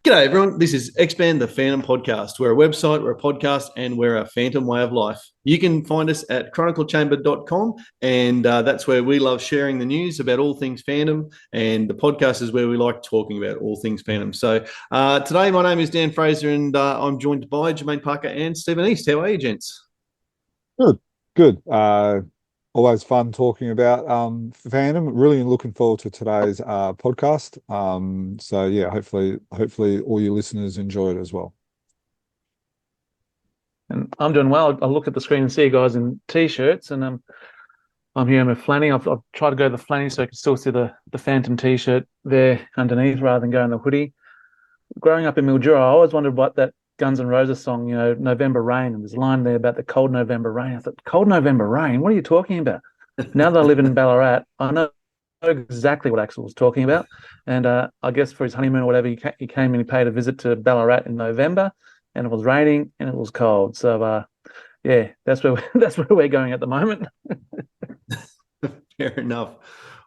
G'day, everyone. This is Expand the Phantom Podcast. We're a website, we're a podcast, and we're a phantom way of life. You can find us at chroniclechamber.com, and that's where we love sharing the news about all things phantom, and the podcast is where we like talking about all things phantom. So today, my name is Dan Fraser, and I'm joined by Jermaine Parker and Stephen East. How are you, gents? Good, good. Always fun talking about fandom. Really looking forward to today's podcast. So yeah, hopefully all your listeners enjoy it as well. And I'm doing well. I look at the screen and see you guys in t-shirts, and I'm here in a flanny. I've tried to go to the flanny so I can still see the Phantom t-shirt there underneath rather than going the hoodie. Growing up in Mildura, I always wondered what that Guns N' Roses song, November Rain, and there's a line there about the cold November rain. I thought, cold November rain? What are you talking about? Now that I live in Ballarat, I know exactly what Axel was talking about. And I guess for his honeymoon or whatever, he came and he paid a visit to Ballarat in November, and it was raining and it was cold. So yeah, that's where that's where we're going at the moment. Fair enough.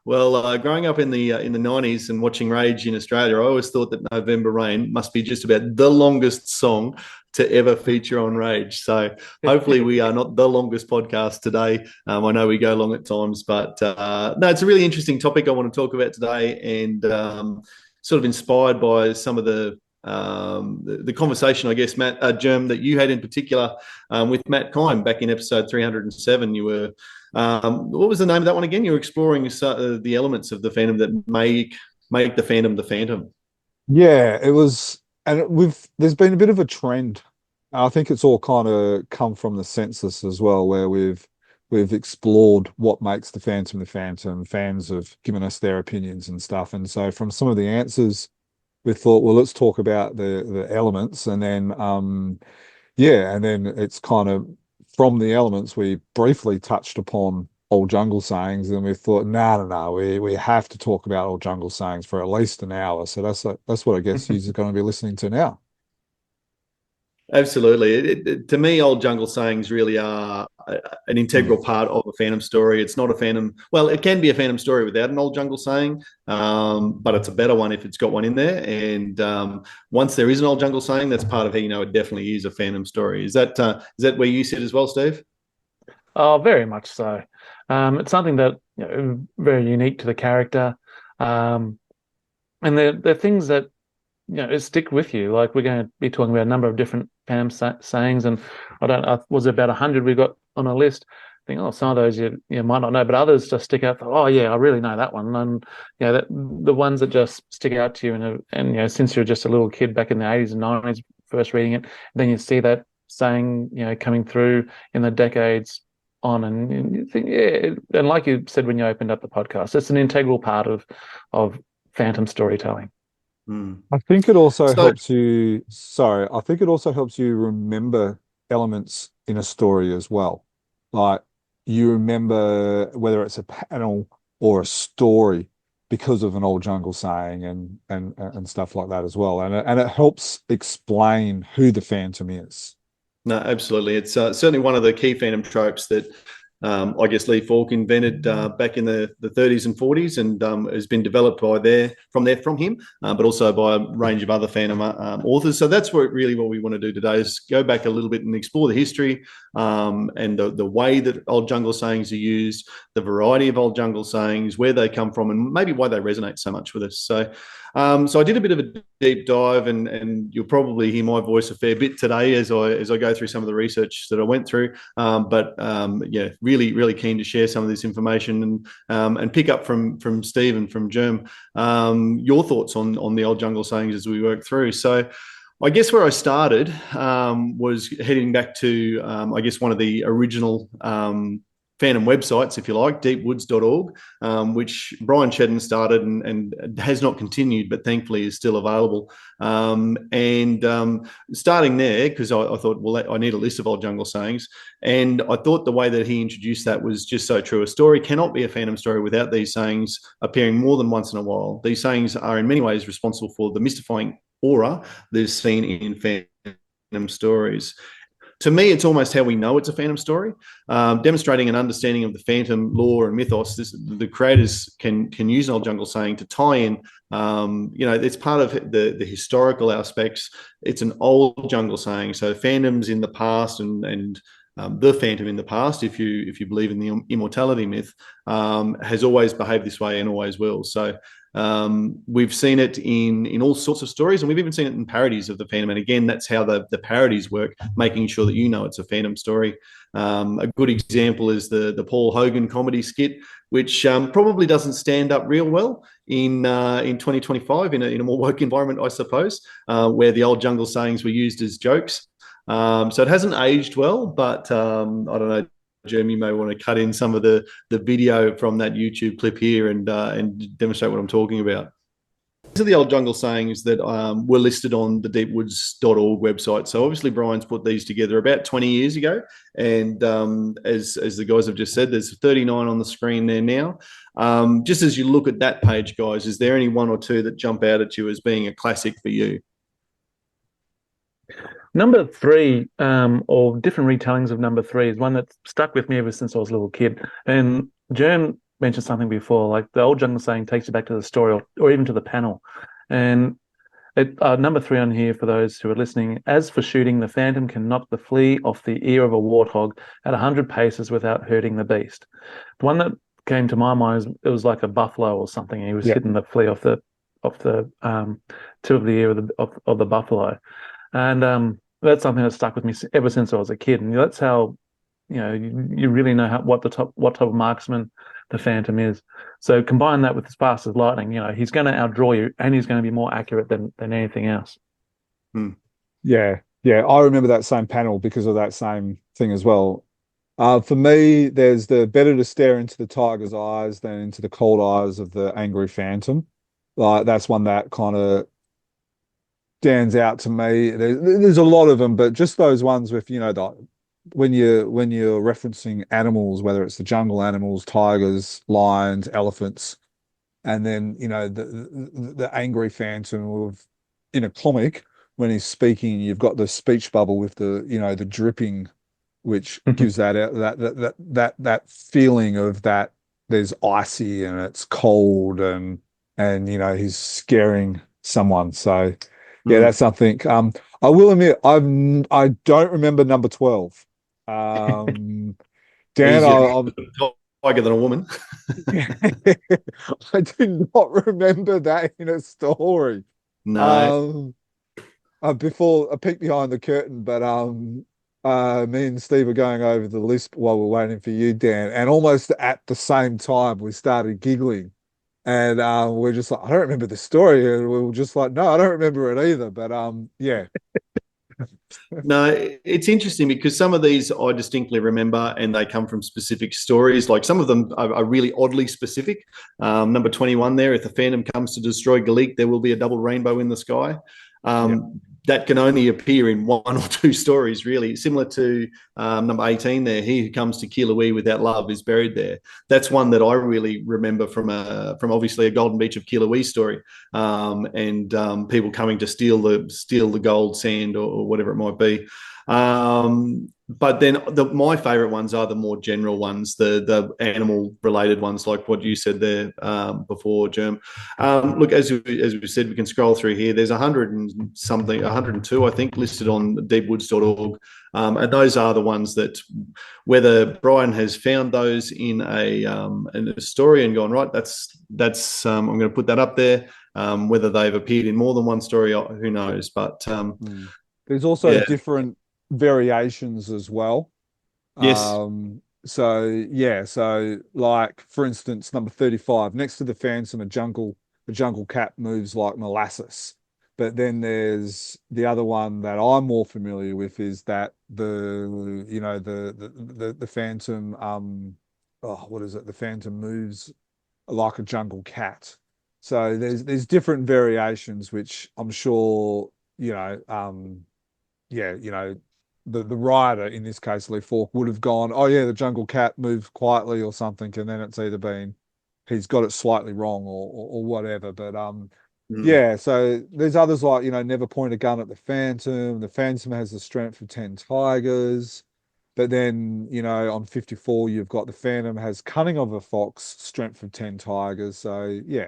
Well, growing up in the 90s and watching Rage in Australia, I always thought that November Rain must be just about the longest song to ever feature on Rage. So hopefully we are not the longest podcast today. I know we go long at times, but no, it's a really interesting topic I want to talk about today, and sort of inspired by some of the conversation, I guess, Matt, Germ, that you had in particular with Matt Kime back in episode 307. You were what was the name of that one again? You were exploring the elements of the Phantom that make the Phantom the Phantom. Yeah, it was, and there's been a bit of a trend. I think it's all kind of come from the census as well, where we've explored what makes the Phantom the Phantom. Fans have given us their opinions and stuff, and so from some of the answers, we thought, well, let's talk about the elements, and then yeah, and then it's kind of from the elements we briefly touched upon old jungle sayings, and we thought, no, we have to talk about old jungle sayings for at least an hour. So that's what I guess you're going to be listening to now. Absolutely. To me, old jungle sayings really are an integral part of a Phantom story. It's not a Phantom. Well, it can be a Phantom story without an old jungle saying, but it's a better one if it's got one in there. And once there is an old jungle saying, that's part of how you know it definitely is a Phantom story. Is that where you sit as well, Steve? Oh, very much so. It's something that very unique to the character, and they're things that stick with you. Like we're going to be talking about a number of different Pam sayings, and I was about 100 we got on a list. I think, some of those you might not know, but others just stick out. Oh yeah, I really know that one. And the ones that just stick out to you, and since you're just a little kid back in the 80s and 90s, first reading it, then you see that saying coming through in the decades on, and you think, yeah, and like you said when you opened up the podcast, it's an integral part of Phantom storytelling. I think it also So, helps you, sorry, I think it also helps you remember elements in a story as well. Like you remember whether it's a panel or a story because of an old jungle saying and stuff like that as well. And it helps explain who the Phantom is. no, absolutely. It's certainly one of the key Phantom tropes that I guess Lee Falk invented back in the 30s and 40s, and has been developed from him, but also by a range of other Phantom authors. So that's what we want to do today, is go back a little bit and explore the history and the way that old jungle sayings are used, the variety of old jungle sayings, where they come from, and maybe why they resonate so much with us. So I did a bit of a deep dive, and you'll probably hear my voice a fair bit today as I go through some of the research that I went through. But yeah, really keen to share some of this information and pick up from Steve and from Germ your thoughts on the old jungle sayings as we work through. So I guess where I started was heading back to I guess one of the original Phantom websites, if you like, deepwoods.org, which Brian Shedden started and has not continued, but thankfully is still available. Starting there, because I thought, well, I need a list of old jungle sayings. And I thought the way that he introduced that was just so true. A story cannot be a Phantom story without these sayings appearing more than once in a while. These sayings are in many ways responsible for the mystifying aura that is seen in Phantom stories. to me, it's almost how we know it's a Phantom story, demonstrating an understanding of the Phantom lore and mythos. The creators can use an old jungle saying to tie in. It's part of the historical aspects. It's an old jungle saying, so phantoms in the past and the Phantom in the past, if you believe in the immortality myth, has always behaved this way and always will. So we've seen it in all sorts of stories, and we've even seen it in parodies of the Phantom. And again, that's how the parodies work, making sure that you know it's a Phantom story. A good example is the Paul Hogan comedy skit, which probably doesn't stand up real well in 2025 in a more woke environment, I suppose, where the old jungle sayings were used as jokes. So it hasn't aged well, but I don't know, Jeremy, you may want to cut in some of the video from that YouTube clip here and demonstrate what I'm talking about. These are the old jungle sayings that were listed on the deepwoods.org website. So obviously Brian's put these together about 20 years ago. And as the guys have just said, there's 39 on the screen there now. Just as you look at that page, guys, is there any one or two that jump out at you as being a classic for you? Number 3, or different retellings of number 3, is one that's stuck with me ever since I was a little kid. And Jerm mentioned something before, like the old jungle saying takes you back to the story or even to the panel. And number 3 on here, for those who are listening: as for shooting, the Phantom can knock the flea off the ear of a warthog at 100 paces without hurting the beast. The one that came to my mind is it was like a buffalo or something. He was hitting the flea off the tip of the ear of the buffalo. And that's something that stuck with me ever since I was a kid. And that's how, you really know what type of marksman the Phantom is. So combine that with as fast as lightning, he's going to outdraw you, and he's going to be more accurate than anything else. Yeah. I remember that same panel because of that same thing as well. For me, there's the better to stare into the tiger's eyes than into the cold eyes of the angry Phantom. Like, that's one that kind of stands out to me. There's a lot of them, but just those ones with, when you're referencing animals, whether it's the jungle animals, tigers, lions, elephants, and then, the angry Phantom in a comic, when he's speaking, you've got the speech bubble with the dripping, which gives that feeling of that there's icy and it's cold and he's scaring someone. So yeah, that's something. I will admit, I don't remember number 12. Dan, Tiger than a woman. I do not remember that in a story. No. Before I peeked behind the curtain, but me and Steve were going over the list while we're waiting for you, Dan, and almost at the same time we started giggling. And we're just like, I don't remember the story. And we were just like, no, I don't remember it either. But yeah. No, it's interesting because some of these I distinctly remember, and they come from specific stories. Like some of them are really oddly specific. Number 21 there: if the Phantom comes to destroy Galik, there will be a double rainbow in the sky. That can only appear in one or two stories, really. Similar to number 18 there: he who comes to Kilauea without love is buried there. That's one that I really remember from obviously a Golden Beach of Kilauea story, and people coming to steal the gold, sand, or whatever it might be. But then my favorite ones are the more general ones, the animal related ones, like what you said there before, Germ. Look, as we said, we can scroll through here. There's 102, I think, listed on deepwoods.org. And those are the ones that, whether Brian has found those in a story and gone, right, that's I'm going to put that up there. Whether they've appeared in more than one story, who knows? But there's also different variations as well. Yes. So like, for instance, number 35, next to the Phantom, a jungle cat moves like molasses. But then there's the other one that I'm more familiar with, is that the Phantom, what is it? The Phantom moves like a jungle cat. So there's different variations, which I'm sure, the writer, in this case Lee Falk, would have gone, oh yeah, the jungle cat moved quietly or something, and then it's either been he's got it slightly wrong or whatever. But Mm. Yeah, so there's others like, never point a gun at the Phantom. The Phantom has the strength of 10 tigers. But then, on 54, you've got the Phantom has cunning of a fox, strength of 10 tigers. So, yeah.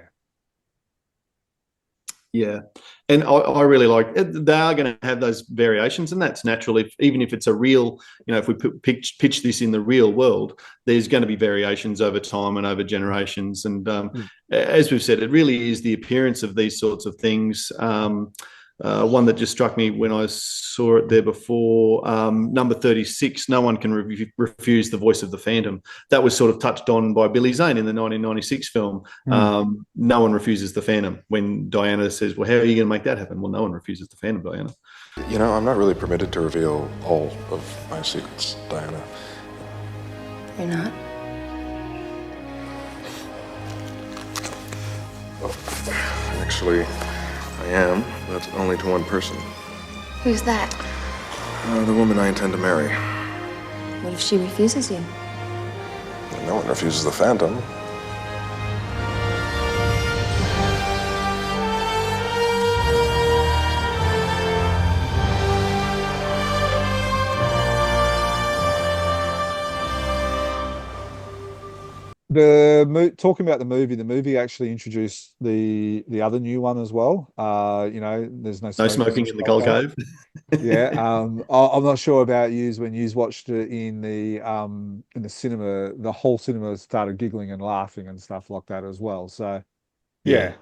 Yeah, and I really like it. They are going to have those variations, and that's natural. Even if it's a real, if we pitch this in the real world, there's going to be variations over time and over generations. And Mm. as we've said, it really is the appearance of these sorts of things. One that just struck me when I saw it there before, number 36, no one can refuse the voice of the Phantom. That was sort of touched on by Billy Zane in the 1996 film. No one refuses the Phantom. When Diana says, well, how are you going to make that happen? Well, no one refuses the Phantom, Diana. I'm not really permitted to reveal all of my secrets, Diana. You're not? Actually, I am, but only to one person. Who's that? The woman I intend to marry. What if she refuses you? No one refuses the Phantom. Talking about the movie actually introduced the other new one as well. There's no No smoking smoking in the Gold Cove. Yeah, I'm not sure about yous when yous watched it in the cinema. The whole cinema started giggling and laughing and stuff like that as well. So yeah.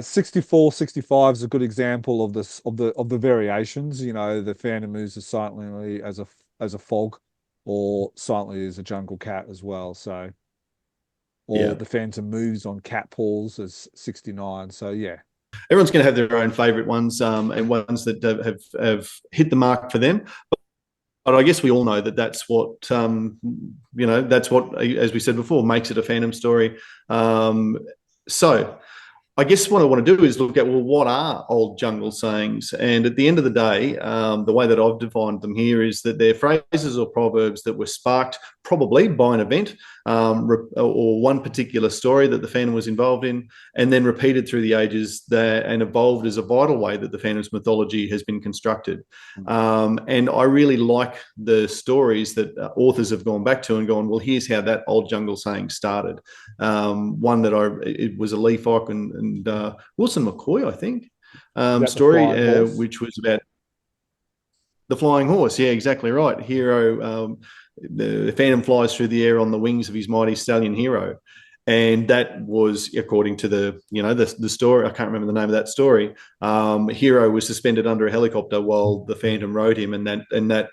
64, 65 is a good example of this of the variations. The Phantom moves as silently as a fog, or silently as a jungle cat as well. So, or the Phantom moves on cat paws as 69. So yeah. Everyone's going to have their own favourite ones, and ones that have hit the mark for them. But I guess we all know that that's what that's what, as we said before, makes it a Phantom story. So I guess what I want to do is look at, well, what are old jungle sayings? And at the end of the day, the way that I've defined them here is that they're phrases or proverbs that were sparked probably by an event, or one particular story that the Phantom was involved in, and then repeated through the ages and evolved as a vital way that the Phantom's mythology has been constructed. And I really like the stories that authors have gone back to and gone, well, here's how that old jungle saying started. One that it was a Lee Falk and Wilson McCoy, I think, story, which was about the flying horse. Yeah, exactly right. Hero, the Phantom flies through the air on the wings of his mighty stallion Hero. And that was, according to the story, I can't remember the name of that story. Hero was suspended under a helicopter while the Phantom rode him, and that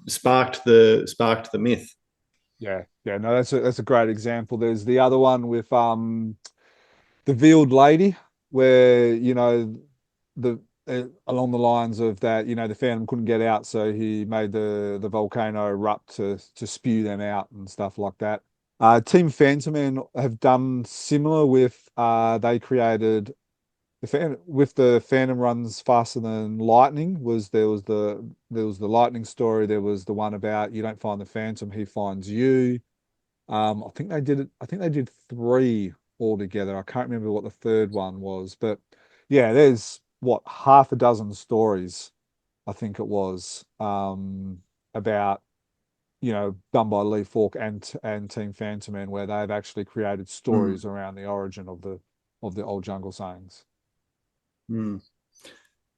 sparked the myth. Yeah, no, that's a great example. There's the other one with the veiled lady, where the along the lines of that, the Phantom couldn't get out, so he made the volcano erupt to spew them out and stuff like that. Team Phantom Man have done similar with they created the Phantom runs faster than lightning. There was the lightning story. There was the one about you don't find the Phantom, he finds you. I think they did three altogether. I can't remember what the third one was, but yeah, there's half a dozen stories, I think it was, about done by Lee Falk and Team Phantom Man, where they've actually created stories around the origin of the old jungle sayings.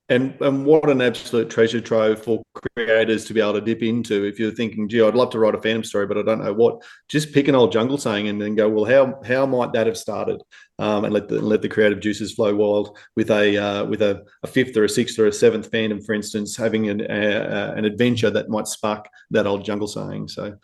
And what an absolute treasure trove for creators to be able to dip into. If you're thinking, gee, I'd love to write a Phantom story, but I don't know what, just pick an old jungle saying and then go, well, how might that have started? And let the creative juices flow wild with a fifth or a sixth or a seventh Phantom, for instance, having an adventure that might spark that old jungle saying. So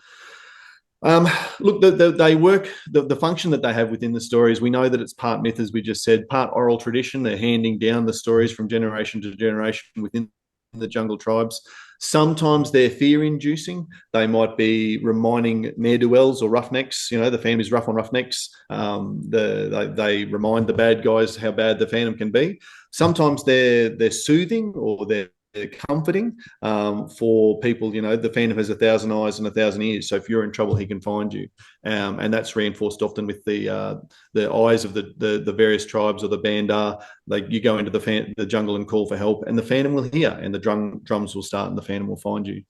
look, they work, the function that they have within the stories. We know that it's part myth, as we just said, part oral tradition. They're handing down the stories from generation to generation within the jungle tribes. Sometimes they're fear-inducing. They might be reminding ne'er-do-wells or roughnecks. The Phantom is rough on roughnecks. They remind the bad guys how bad the Phantom can be. Sometimes they're soothing, or they're comforting for people. The Phantom has 1,000 eyes and 1,000 ears, so if you're in trouble, he can find you, and that's reinforced often with the eyes of the various tribes or the bandar. Like, you go into the jungle and call for help, and the Phantom will hear, and the drums will start, and the Phantom will find you.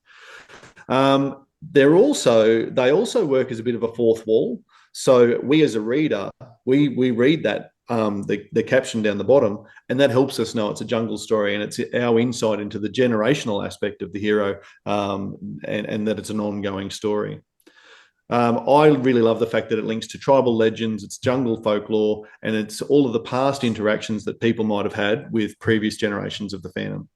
They also work as a bit of a fourth wall. So we, as a reader, we read that the caption down the bottom, and that helps us know it's a jungle story, and it's our insight into the generational aspect of the hero, and that it's an ongoing story. I really love the fact that it links to tribal legends, it's jungle folklore, and it's all of the past interactions that people might have had with previous generations of the Phantom.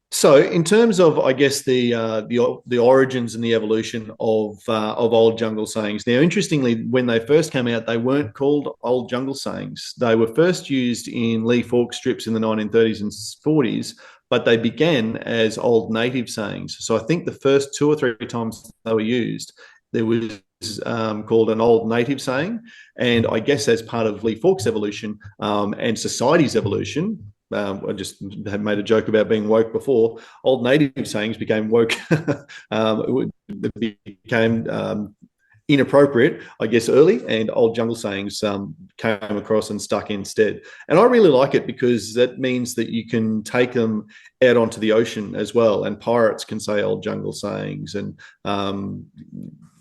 So, in terms of, I guess, the origins and the evolution of old jungle sayings. Now, interestingly, when they first came out, they weren't called old jungle sayings. They were first used in Lee Falk strips in the 1930s and 40s, but they began as old native sayings. So, I think the first 2 or 3 times they were used, there was called an old native saying, and I guess as part of Lee Falk's evolution and society's evolution. I just had made a joke about being woke before. Old native sayings became woke. It became inappropriate, I guess, early, and old jungle sayings came across and stuck instead. And I really like it because that means that you can take them out onto the ocean as well, and pirates can say old jungle sayings, and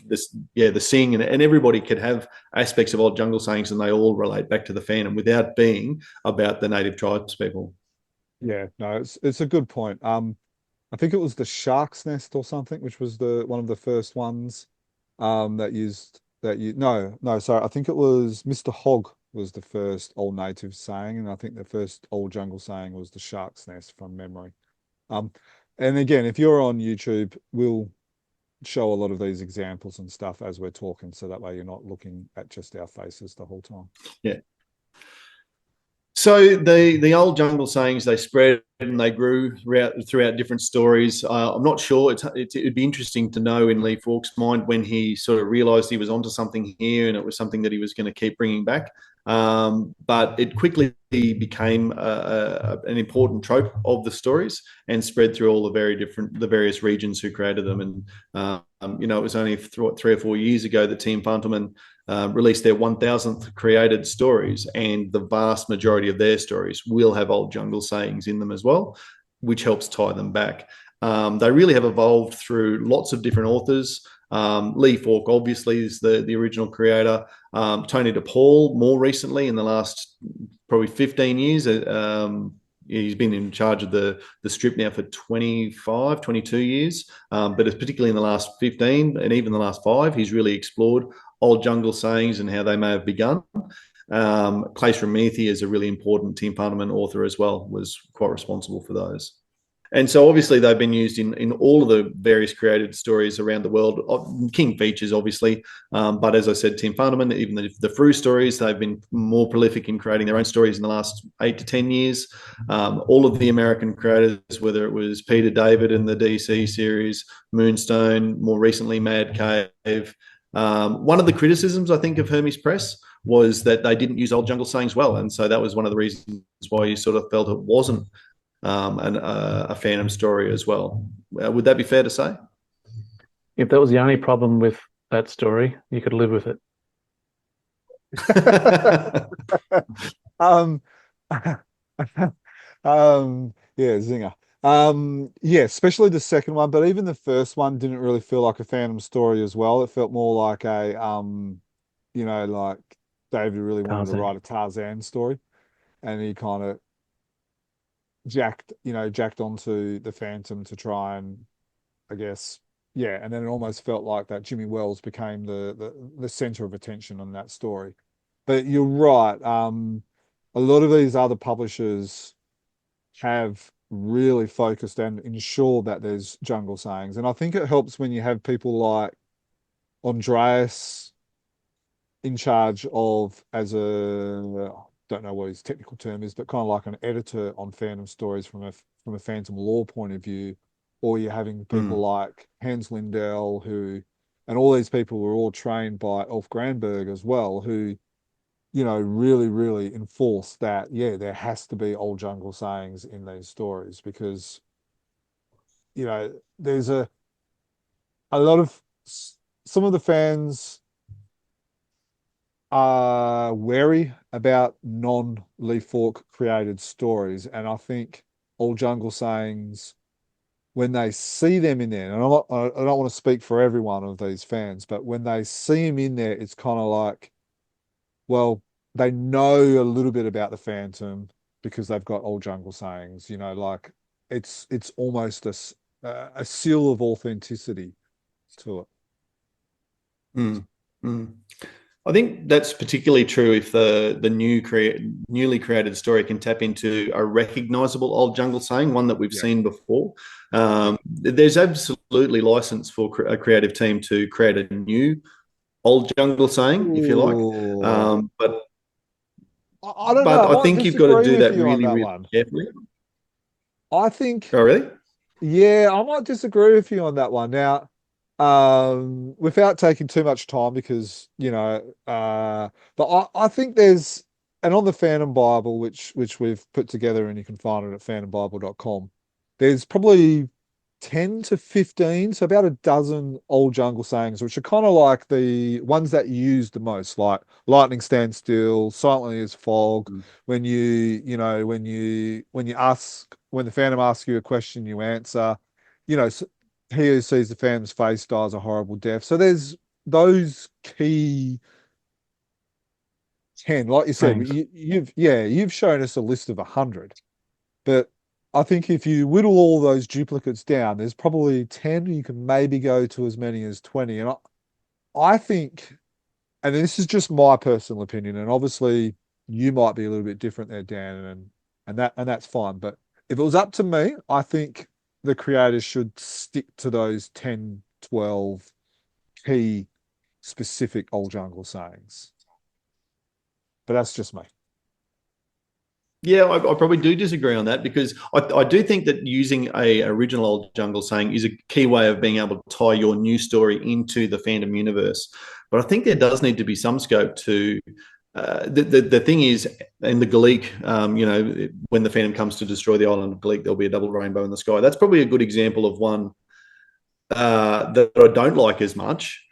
the Sing, and everybody could have aspects of old jungle sayings, and they all relate back to the Phantom without being about the native tribes people. Yeah, no, it's a good point. I think it was the Shark's Nest or something, which was one of the first ones that used that you no, sorry, I think it was Mr. Hogg was the first old native saying, and I think the first old jungle saying was the Shark's Nest from memory. And again, if you're on YouTube, we'll show a lot of these examples and stuff as we're talking, so that way you're not looking at just our faces the whole time. Yeah. So the old jungle sayings, they spread and they grew throughout different stories. I'm not sure. It'd be interesting to know in Lee Falk's mind when he sort of realised he was onto something here, and it was something that he was going to keep bringing back. But it quickly became an important trope of the stories and spread through all the various regions who created them. And it was only 3 or 4 years ago that Team Fantomen released their 1,000th created stories, and the vast majority of their stories will have old jungle sayings in them as well, which helps tie them back. They really have evolved through lots of different authors. Lee Falk obviously is the original creator. Tony DePaul more recently, in the last probably 15 years, he's been in charge of the strip now for 25, 22 years, but it's particularly in the last 15 and even the last 5, he's really explored old jungle sayings and how they may have begun. Clay Shramethi is a really important Team Fantomen author as well, was quite responsible for those. And so obviously they've been used in all of the various created stories around the world. King features, obviously, but as I said, Team Fantomen, even the Fru stories, they've been more prolific in creating their own stories in the last 8 to 10 years. All of the American creators, whether it was Peter David in the DC series, Moonstone, more recently Mad Cave. One of the criticisms, I think, of Hermes Press was that they didn't use old jungle sayings well, and so that was one of the reasons why you sort of felt it wasn't a Phantom story as well. Would that be fair to say? If that was the only problem with that story, you could live with it. Yeah, zinger. Yeah, especially the second one, but even the first one didn't really feel like a Phantom story as well. It felt more like like David really wanted to write a Tarzan story, and he kind of jacked onto the Phantom to try and, I guess, yeah, and then it almost felt like that Jimmy Wells became the center of attention on that story. But you're right, a lot of these other publishers have really focused and ensured that there's jungle sayings, and I think it helps when you have people like Andreas in charge of, as a, don't know what his technical term is, but kind of like an editor on Phantom stories from a Phantom lore point of view, or you're having people like Hans Lindell, and all these people were all trained by Ulf Granberg as well, who, really, really enforce that, yeah, there has to be old jungle sayings in these stories because, there's a lot of some of the fans are wary about non-Leaf Fork created stories, and I think old jungle sayings, when they see them in there, and I don't want to speak for every one of these fans, but when they see them in there, it's kind of like, well, they know a little bit about the Phantom because they've got old jungle sayings, like it's almost a seal of authenticity to it. Mm, mm. I think that's particularly true if the newly created story can tap into a recognizable old jungle saying, one that we've seen before. There's absolutely license for a creative team to create a new old jungle saying, if you like. But I don't know. I I might think you've got to disagree do with that you on really, that really one. carefully. I think, Oh, really? yeah, I might disagree with you on that one. Now, without taking too much time, because but I think there's, and on the Phantom Bible, which we've put together, and you can find it at phantombible.com, there's probably 10 to 15, so about a dozen old jungle sayings, which are kind of like the ones that you use the most, like lightning stands still, silently as fog. When when the Phantom asks you a question, you answer. So he who sees the Phantom's face dies a horrible death. So there's those key 10, like you said, Thanks. you've shown us a list of 100, but I think if you whittle all those duplicates down, there's probably 10. You can maybe go to as many as 20. And I think, and this is just my personal opinion, and obviously you might be a little bit different there, Dan, and that's fine. But if it was up to me, I think the creators should stick to those 10, 12 key specific old jungle sayings. But that's just me. Yeah, I probably do disagree on that because I do think that using a original old jungle saying is a key way of being able to tie your new story into the Phantom universe. But I think there does need to be some scope to the thing is, in the Galik, when the Phantom comes to destroy the island of Galik, there'll be a double rainbow in the sky. That's probably a good example of one that I don't like as much,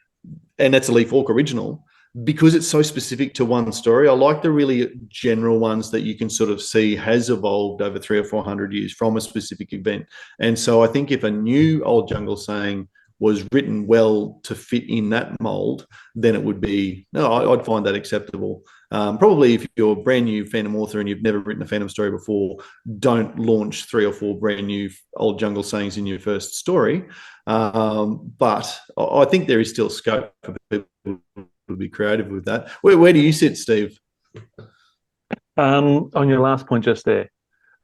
and that's a Lee Falk original because it's so specific to one story. I like the really general ones that you can sort of see has evolved over 300 or 400 years from a specific event. And so I think if a new old jungle saying was written well to fit in that mold, then it would be, no, I'd find that acceptable. Probably if you're a brand new Phantom author and you've never written a Phantom story before, don't launch 3 or 4 brand new old jungle sayings in your first story. But I think there is still scope for people to be creative with that. Where do you sit, Steve? On your last point just there,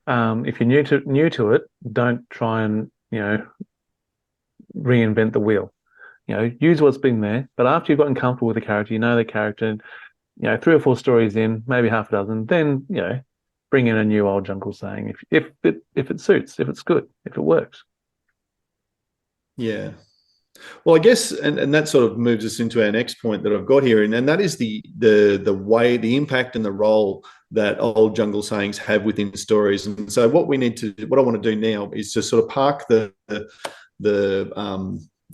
if you're new to it, don't try and reinvent the wheel. Use what's been there. But after you've gotten comfortable with the character, you know the character, 3 or 4 stories in, maybe half a dozen, then bring in a new old jungle saying if it suits, if it's good, if it works. Yeah. Well, I guess, and that sort of moves us into our next point that I've got here, and that is the way, the impact and the role that old jungle sayings have within stories. And so what I want to do now is to sort of park the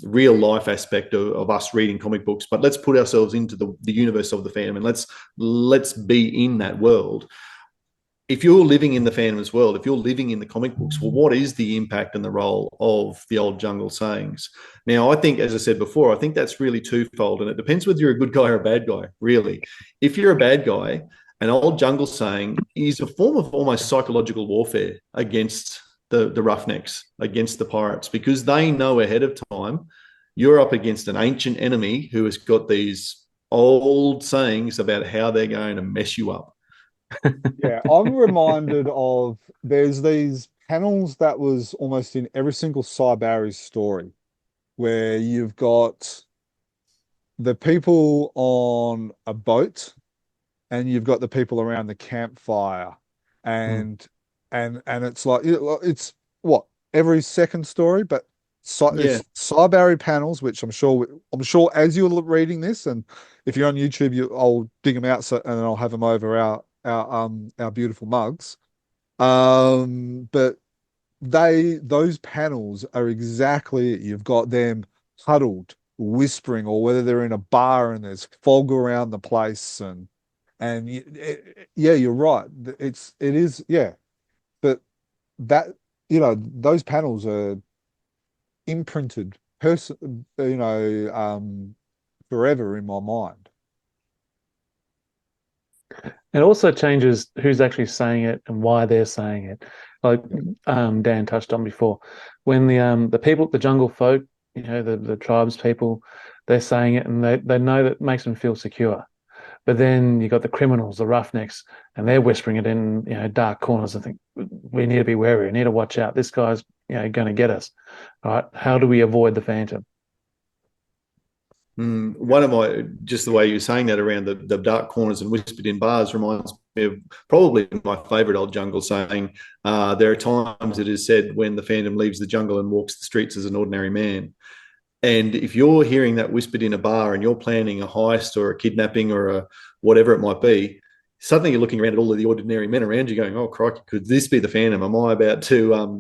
real life aspect of us reading comic books, but let's put ourselves into the universe of the Phantom and let's be in that world. If you're living in the Phantom's world, if you're living in the comic books, well, what is the impact and the role of the old jungle sayings? Now, I think, as I said before, I think that's really twofold, and it depends whether you're a good guy or a bad guy, really. If you're a bad guy, an old jungle saying is a form of almost psychological warfare against the roughnecks, against the pirates, because they know ahead of time you're up against an ancient enemy who has got these old sayings about how they're going to mess you up. Yeah, I'm reminded of, there's these panels that was almost in every single Cy Barry's story where you've got the people on a boat and you've got the people around the campfire, and it's like, it's what, every second story, but It's Cyberry panels, which I'm sure as you're reading this, and if you're on YouTube, I'll dig them out, and then I'll have them over our beautiful mugs. But those panels are exactly it. You've got them huddled, whispering, or whether they're in a bar and there's fog around the place, and yeah, you're right. It is, yeah. But that, those panels are imprinted forever in my mind. It also changes who's actually saying it and why they're saying it. Like Dan touched on before, when the people, the jungle folk, the tribes people, they're saying it and they know that makes them feel secure. But then you got the criminals, the roughnecks, and they're whispering it in dark corners. I think we need to be wary. We need to watch out. This guy's going to get us. All right, how do we avoid the Phantom? Just the way you're saying that around the dark corners and whispered in bars reminds me of probably my favorite old jungle saying. There are times it is said when the Phantom leaves the jungle and walks the streets as an ordinary man. And if you're hearing that whispered in a bar and you're planning a heist or a kidnapping or a whatever it might be, suddenly you're looking around at all of the ordinary men around you going, oh, crikey, could this be the Phantom? Am I about to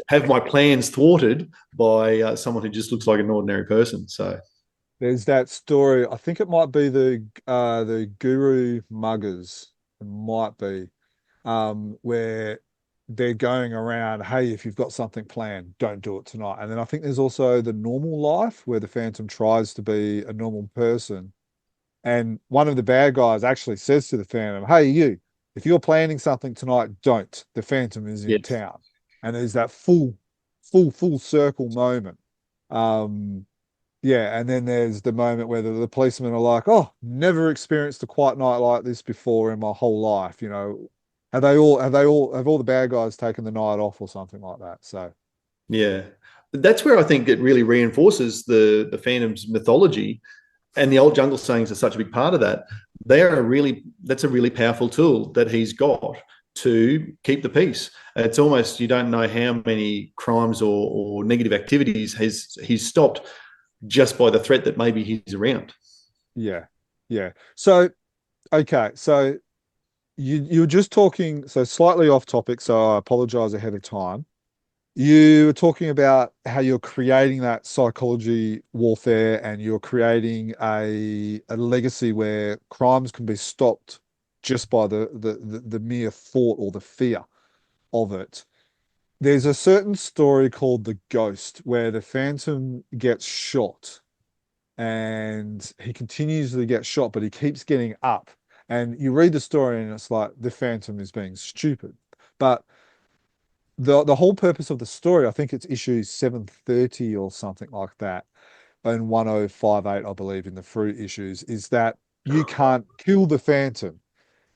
have my plans thwarted by someone who just looks like an ordinary person? So there's that story. I think it might be the Guru Muggers. It might be where they're going around, hey, if you've got something planned, don't do it tonight. And then I think there's also the normal life where the Phantom tries to be a normal person. And one of the bad guys actually says to the Phantom, hey, you, if you're planning something tonight, don't. The Phantom is in town. And there's that full circle moment. Yeah, and then there's the moment where the policemen are like, oh, never experienced a quiet night like this before in my whole life, Have all the bad guys taken the night off or something like that? So, yeah, that's where I think it really reinforces the Phantom's mythology, and the old jungle sayings are such a big part of that. That's a really powerful tool that he's got to keep the peace. It's almost, you don't know how many crimes or negative activities he's stopped just by the threat that maybe he's around. Yeah. So, okay, so. You were just talking, so slightly off topic, so I apologize ahead of time. You were talking about how you're creating that psychology warfare and you're creating a legacy where crimes can be stopped just by the mere thought or the fear of it. There's a certain story called The Ghost where the Phantom gets shot and he continues to get shot, but he keeps getting up. And you read the story and it's like the Phantom is being stupid. But the whole purpose of the story, I think it's issue 730 or something like that, and 1058, I believe, in the Fruit issues, is that you can't kill the Phantom,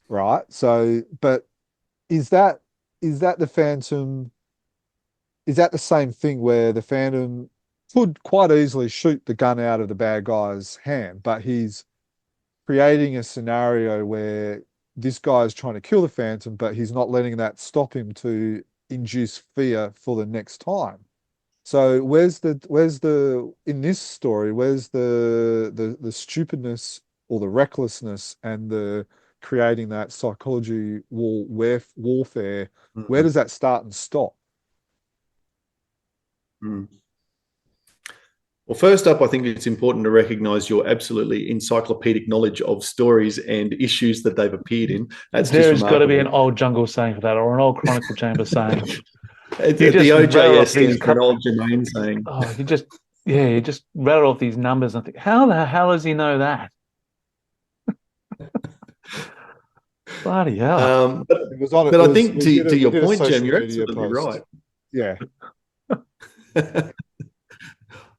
right? So, but is that the Phantom, is that the same thing where the Phantom could quite easily shoot the gun out of the bad guy's hand, but he's creating a scenario where this guy is trying to kill the Phantom, but he's not letting that stop him to induce fear for the next time. So in this story, where's the stupidness or the recklessness and the creating that psychology warfare? Mm-hmm. Where does that start and stop? Mm. Well, first up, I think it's important to recognise your absolutely encyclopedic knowledge of stories and issues that they've appeared in. There's got to be an old jungle saying for that, or an old Chronicle Chamber saying. The OJS stands for an old Jermaine saying. Oh, you just rattle off these numbers and think, how the hell does he know that? Bloody hell. But I think to your point, Jem, you're absolutely right. Yeah.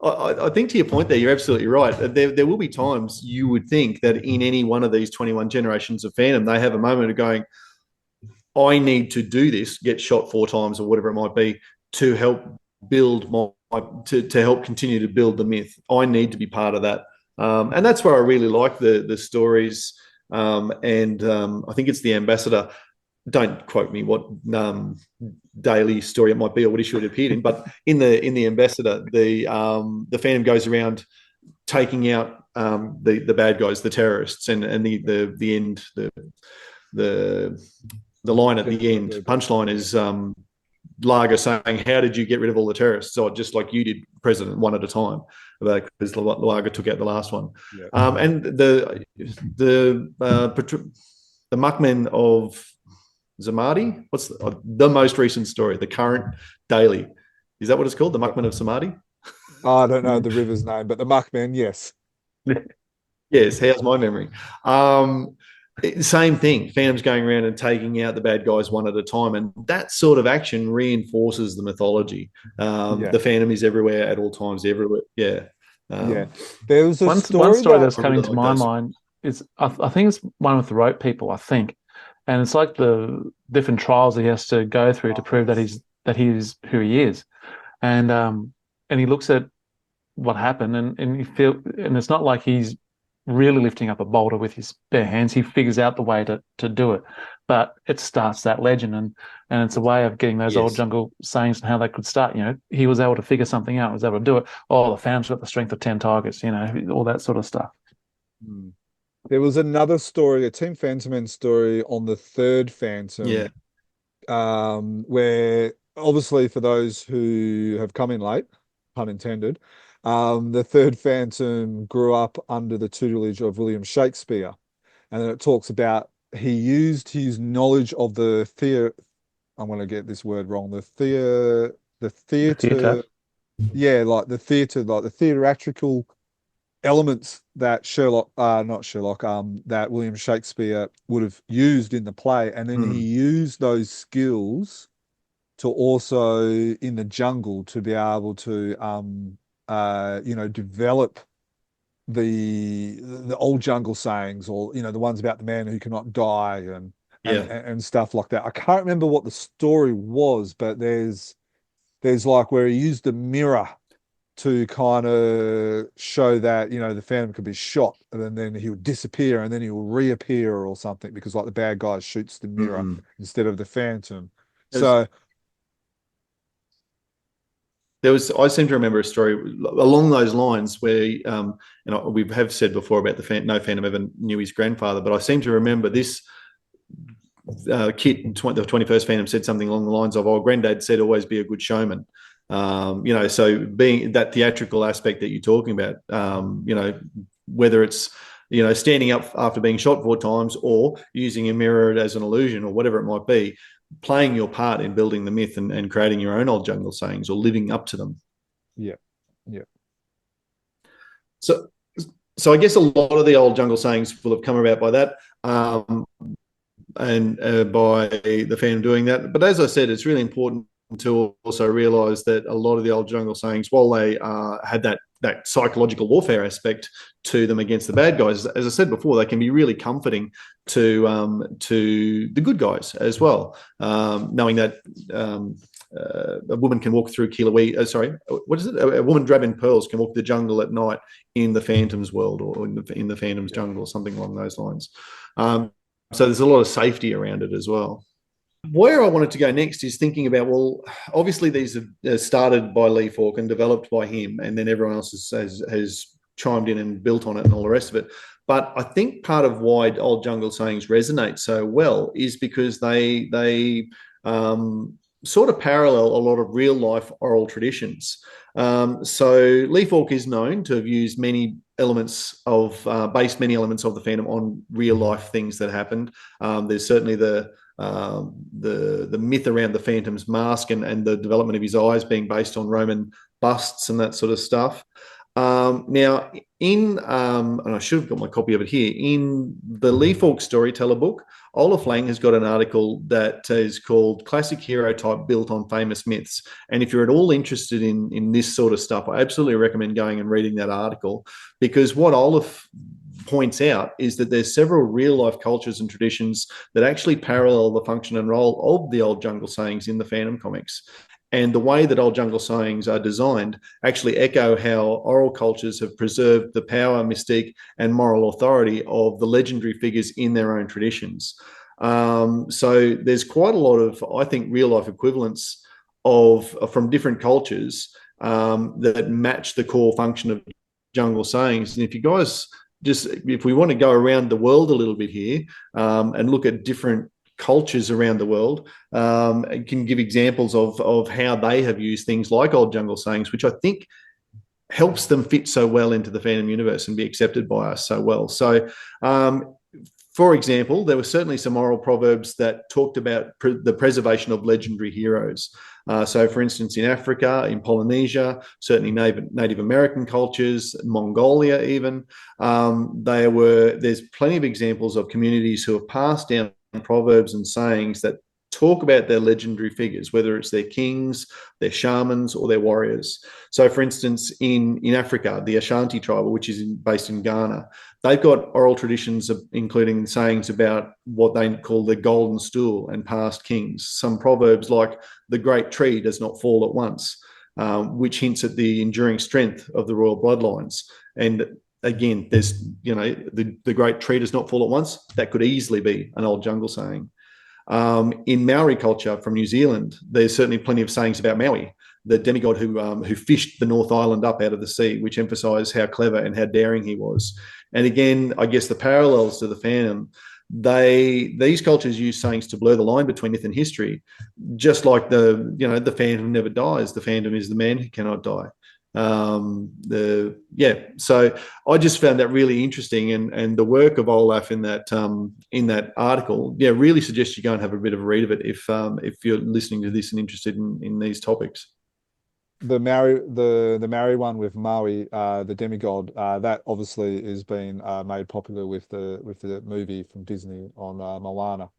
I think to your point there, you're absolutely right. There will be times you would think that in any one of these 21 generations of Phantom, they have a moment of going, I need to do this, get shot 4 times or whatever it might be, to help build to help continue to build the myth. I need to be part of that. And that's where I really like the stories. I think it's the Ambassador. don't quote me what daily story it might be or what issue it appeared in, but in the Ambassador, the Phantom goes around taking out the bad guys, the terrorists, and the end, the line at the end, punchline is Largo saying, "How did you get rid of all the terrorists?" So just like you did, President, one at a time, because Largo took out the last one. Yeah. And the Muckmen of Zamadi, what's the most recent story, the current daily? Is that what it's called? The Muckmen of Zamadi? I don't know the river's name, but the Muckmen, yes. Yes, how's my memory? Same thing. Phantom's going around and taking out the bad guys one at a time, and that sort of action reinforces the mythology. The Phantom is everywhere at all times, everywhere. Yeah. There was one story that's coming to my mind is I think it's one with the rope people. I think, and it's like the different trials he has to go through to prove that he is who he is, and he looks at what happened, and you feel, and it's not like he's really lifting up a boulder with his bare hands. He figures out the way to do it, but it starts that legend, and it's a way of getting those old jungle sayings and how they could start. He was able to figure something out, was able to do it. Oh, the Phantom's got the strength of 10 tigers, all that sort of stuff. There was another story, a Team Phantom story on the third Phantom, where obviously for those who have come in late, pun intended, the third Phantom grew up under the tutelage of William Shakespeare. And then it talks about he used his knowledge of the I'm going to get this word wrong, the theater. Yeah, like the theater, like the theatrical elements that that William Shakespeare would have used in the play. And then he used those skills to also in the jungle to be able to develop the old jungle sayings, or the ones about the man who cannot die and stuff like that. I can't remember what the story was, but there's like where he used the mirror to kind of show that the Phantom could be shot, and then he would disappear, and then he will reappear or something, because like the bad guy shoots the mirror instead of the Phantom. I seem to remember a story along those lines where, we have said before about no Phantom ever knew his grandfather, but I seem to remember this kid, the 21st Phantom, said something along the lines of, "Oh, Granddad said always be a good showman." So being that theatrical aspect that you're talking about, whether it's, standing up after being shot 4 times or using a mirror as an illusion or whatever it might be, playing your part in building the myth and creating your own old jungle sayings or living up to them. Yeah. So I guess a lot of the old jungle sayings will have come about by that, and by the Phantom doing that. But as I said, it's really important to also realise that a lot of the old jungle sayings, while they had that psychological warfare aspect to them against the bad guys, as I said before, they can be really comforting to the good guys as well. Knowing that a woman can walk through a woman grabbing pearls can walk the jungle at night in the Phantom's world, or in the Phantom's jungle, or something along those lines. So there's a lot of safety around it as well. Where I wanted to go next is thinking about, well, obviously these are started by Lee Falk and developed by him, and then everyone else has chimed in and built on it and all the rest of it. But I think part of why old jungle sayings resonate so well is because they sort of parallel a lot of real life oral traditions. So Lee Falk is known to have used based many elements of the Phantom on real life things that happened. There's certainly the myth around the Phantom's mask and the development of his eyes being based on Roman busts and that sort of stuff. Now, and I should have got my copy of it here, in the Lee Falk Storyteller book, Olaf Lang has got an article that is called Classic Hero Type Built on Famous Myths. And if you're at all interested in this sort of stuff, I absolutely recommend going and reading that article, because what Olaf points out is that there's several real-life cultures and traditions that actually parallel the function and role of the old jungle sayings in the Phantom comics. And the way that old jungle sayings are designed actually echo how oral cultures have preserved the power, mystique, and moral authority of the legendary figures in their own traditions. So there's quite a lot of, I think, real life equivalents from different cultures that match the core function of jungle sayings. And if you guys if we want to go around the world a little bit here and look at different cultures around the world, and can give examples of how they have used things like old jungle sayings, which I think helps them fit so well into the fandom universe and be accepted by us so well. So, for example, there were certainly some oral proverbs that talked about the preservation of legendary heroes. So, for instance, in Africa, in Polynesia, certainly Native American cultures, Mongolia even, there's plenty of examples of communities who have passed down proverbs and sayings that talk about their legendary figures, whether it's their kings, their shamans, or their warriors. So, for instance, in Africa, the Ashanti tribe, which is based in Ghana, they've got oral traditions including sayings about what they call the golden stool and past kings. Some proverbs like the great tree does not fall at once, which hints at the enduring strength of the royal bloodlines. And again, there's, the great tree does not fall at once. That could easily be an old jungle saying. In Maori culture from New Zealand, there's certainly plenty of sayings about Maui, the demigod who fished the North Island up out of the sea, which emphasise how clever and how daring he was. And again, I guess the parallels to the fandom, these cultures use sayings to blur the line between myth and history, just like the fandom never dies. The fandom is the man who cannot die. So I just found that really interesting, and the work of Olaf in that article, really suggests you go and have a bit of a read of it if you're listening to this and interested in these topics. The Maori one with Maui, the demigod, that obviously is being made popular with the movie from Disney on Moana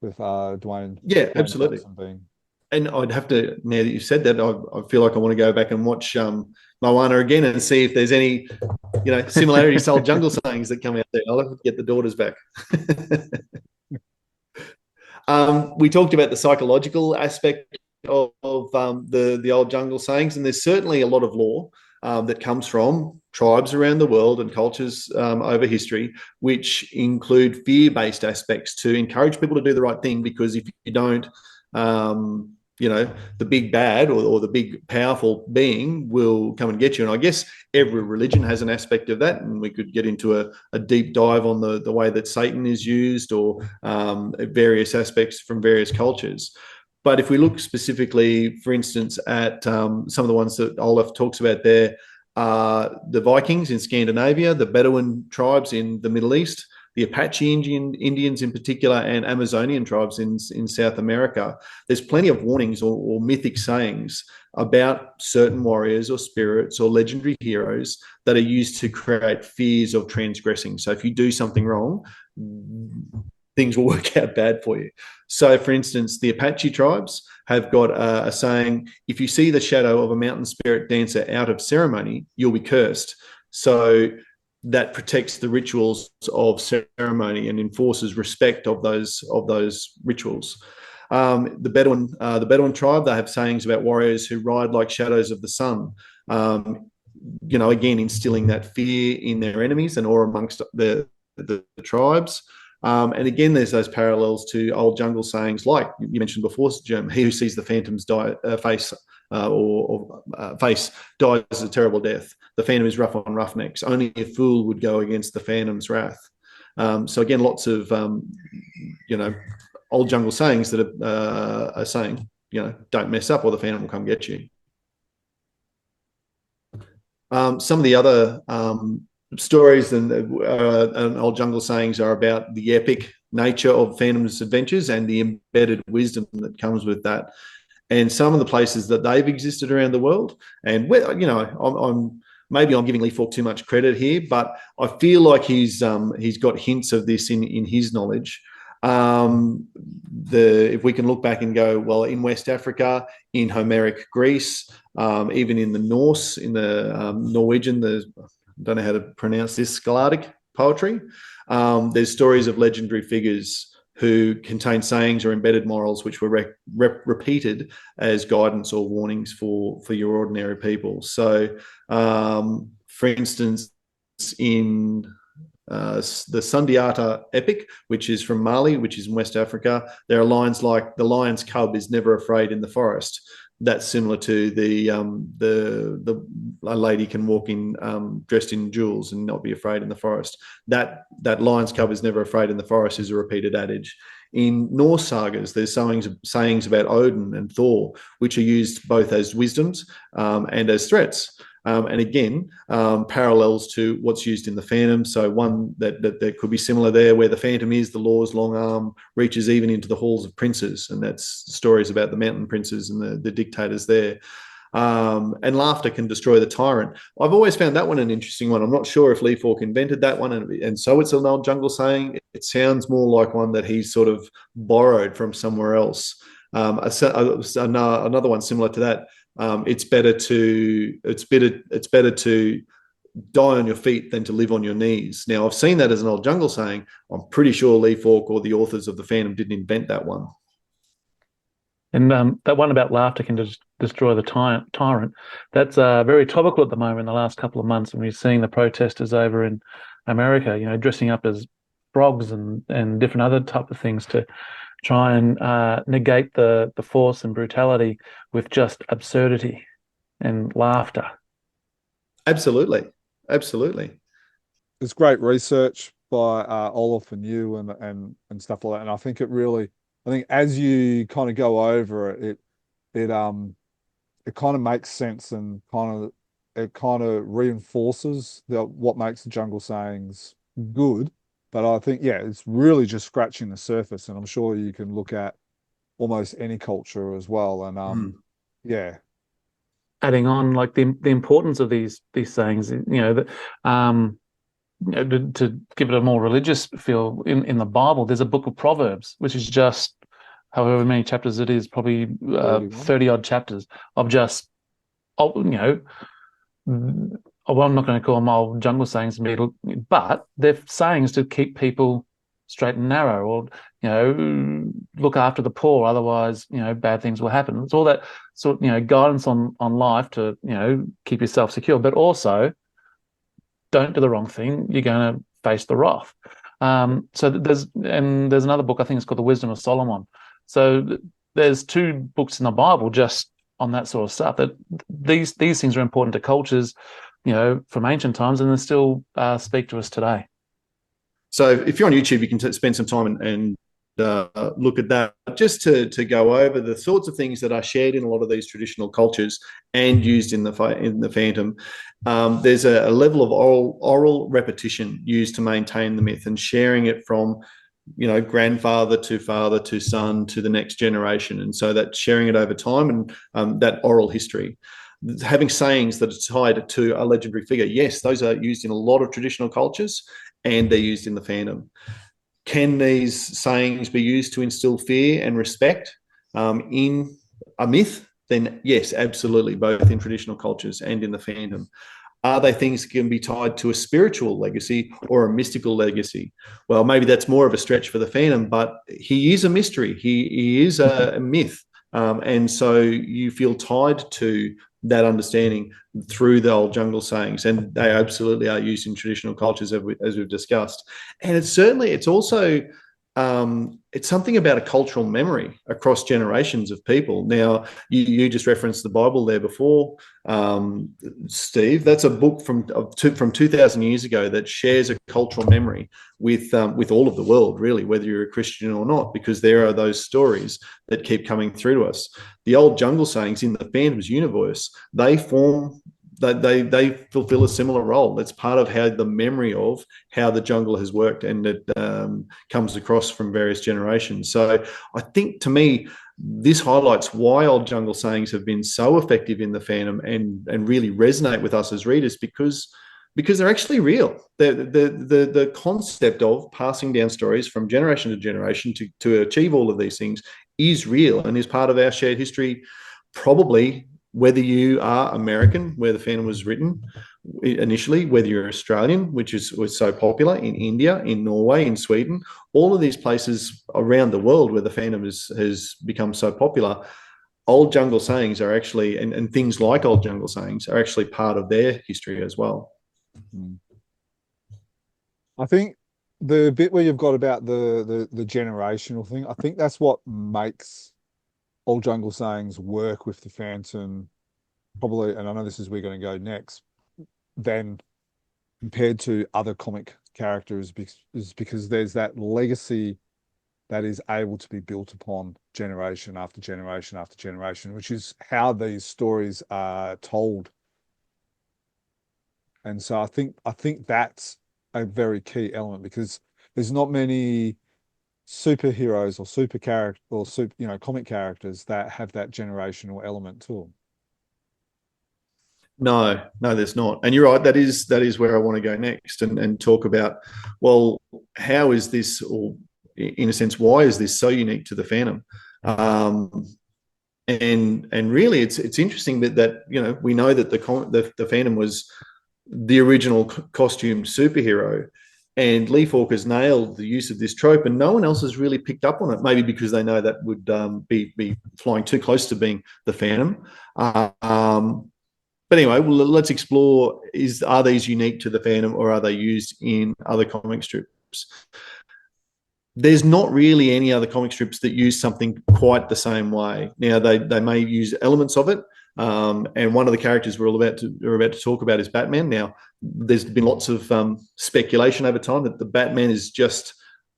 with Dwayne. Yeah, Dwayne absolutely. Being. And I'd have to, now that you've said that, I feel like I want to go back and watch Moana again and see if there's any, similarities to old jungle sayings that come out there. I'll have to get the daughters back. We talked about the psychological aspect of the old jungle sayings, and there's certainly a lot of lore that comes from tribes around the world and cultures over history, which include fear-based aspects to encourage people to do the right thing, because if you don't, the big bad or the big powerful being will come and get you. And I guess every religion has an aspect of that, and we could get into a deep dive on the way that Satan is used, or various aspects from various cultures. But if we look specifically, for instance, at some of the ones that Olaf talks about there, the Vikings in Scandinavia, the Bedouin tribes in the Middle East, the Apache Indians in particular, and Amazonian tribes in South America. There's plenty of warnings or mythic sayings about certain warriors or spirits or legendary heroes that are used to create fears of transgressing. So if you do something wrong, things will work out bad for you. So, for instance, the Apache tribes have got a saying, if you see the shadow of a mountain spirit dancer out of ceremony, you'll be cursed. So that protects the rituals of ceremony and enforces respect of those rituals. The Bedouin tribe, they have sayings about warriors who ride like shadows of the sun, again, instilling that fear in their enemies and awe amongst the tribes. And again, there's those parallels to old jungle sayings, like you mentioned before, Jim, he who sees the phantom's face face dies a terrible death. The phantom is rough on roughnecks. Only a fool would go against the phantom's wrath. So again, lots of, old jungle sayings that are saying, don't mess up or the phantom will come get you. Some of the other stories and old jungle sayings are about the epic nature of phantom's adventures and the embedded wisdom that comes with that. And some of the places that they've existed around the world, and I'm giving Lee Falk too much credit here, but I feel like he's got hints of this in his knowledge. If we can look back and go, well, in West Africa, in Homeric Greece, even in the Norse, in the Norwegian, I don't know how to pronounce this, Skaldic poetry, there's stories of legendary figures who contain sayings or embedded morals which were repeated as guidance or warnings for your ordinary people. So, for instance, in the Sundiata epic, which is from Mali, which is in West Africa. There are lines like the lion's cub is never afraid in the forest. That's similar to the a lady can walk in dressed in jewels and not be afraid in the forest. That lion's cub is never afraid in the forest is a repeated adage. In Norse sagas, there's sayings about Odin and Thor, which are used both as wisdoms and as threats. And again, parallels to what's used in the Phantom. So one that could be similar there, where the Phantom is the law's long arm, reaches even into the halls of princes, and that's stories about the mountain princes and the dictators there. And laughter can destroy the tyrant. I've always found that one an interesting one. I'm not sure if Lee Falk invented that one, and so it's an old jungle saying. It sounds more like one that he sort of borrowed from somewhere else. Another one similar to that. It's better to die on your feet than to live on your knees. Now, I've seen that as an old jungle saying. I'm pretty sure Lee Falk or the authors of the Phantom didn't invent that one. And that one about laughter can destroy the tyrant. That's very topical at the moment in the last couple of months, and we're seeing the protesters over in America, dressing up as frogs and different other type of things to try and negate the force and brutality with just absurdity and laughter. Absolutely. It's great research by Olaf and you and stuff like that. And I think as you kind of go over it kind of makes sense, and it kind of reinforces what makes the jungle sayings good. But I think, it's really just scratching the surface, and I'm sure you can look at almost any culture as well. And adding on, like the importance of these sayings, to give it a more religious feel, in the Bible, there's a book of Proverbs, which is just however many chapters it is, probably 30 odd chapters of just, well, I'm not going to call them old jungle sayings, but they're sayings to keep people straight and narrow, or look after the poor, otherwise bad things will happen. It's all that sort of guidance on life to keep yourself secure, but also don't do the wrong thing. You're going to face the wrath. So there's another book, I think it's called The Wisdom of Solomon. So there's two books in the Bible just on that sort of stuff, that these things are important to cultures from ancient times, and they still speak to us today. So if you're on YouTube, you can spend some time and look at that, just to go over the sorts of things that are shared in a lot of these traditional cultures and used in the Phantom. There's a level of oral repetition used to maintain the myth, and sharing it from grandfather to father to son to the next generation, and so that sharing it over time, and that oral history. Having sayings that are tied to a legendary figure. Yes, those are used in a lot of traditional cultures, and they're used in the Phantom. Can these sayings be used to instill fear and respect in a myth? Then yes, absolutely, both in traditional cultures and in the Phantom. Are they things that can be tied to a spiritual legacy or a mystical legacy? Well, maybe that's more of a stretch for the Phantom, but he is a mystery. He is a myth. And so you feel tied to that understanding through the old jungle sayings, and they absolutely are used in traditional cultures, as we've discussed. And it's also it's something about a cultural memory across generations of people. Now, you just referenced the Bible there before, Steve. That's a book from 2,000 years ago that shares a cultural memory with all of the world, really, whether you're a Christian or not, because there are those stories that keep coming through to us. The old jungle sayings in the Phantom's universe, they fulfill a similar role. It's part of how the memory of how the jungle has worked, and it comes across from various generations. So I think, to me, this highlights why old jungle sayings have been so effective in the Phantom and really resonate with us as readers, because they're actually real. The concept of passing down stories from generation to generation to achieve all of these things is real and is part of our shared history, probably. Whether you are American, where the Phantom was written initially, whether you're Australian, which was so popular, in India, in Norway, in Sweden, all of these places around the world where the Phantom has become so popular, old jungle sayings are actually, and things like old jungle sayings are actually part of their history as well. I think the bit where you've got about the generational thing, I think that's what makes Old Jungle Sayings work with the Phantom, probably, and I know this is where we're going to go next, than compared to other comic characters, is because there's that legacy that is able to be built upon generation after generation after generation, which is how these stories are told. And so I think that's a very key element, because there's not many superheroes or super character or comic characters that have that generational element to them. No, there's not. And you're right. That is where I want to go next and talk about, well, how is this, or in a sense, why is this so unique to the Phantom? And really, it's interesting that we know that the Phantom was the original costume superhero, and Lee Falk has nailed the use of this trope, and no one else has really picked up on it. Maybe because they know that would be flying too close to being the Phantom. But anyway, well, let's explore: are these unique to the Phantom, or are they used in other comic strips? There's not really any other comic strips that use something quite the same way. Now, they may use elements of it, and one of the characters we're about to talk about is Batman. Now, there's been lots of speculation over time that the Batman is just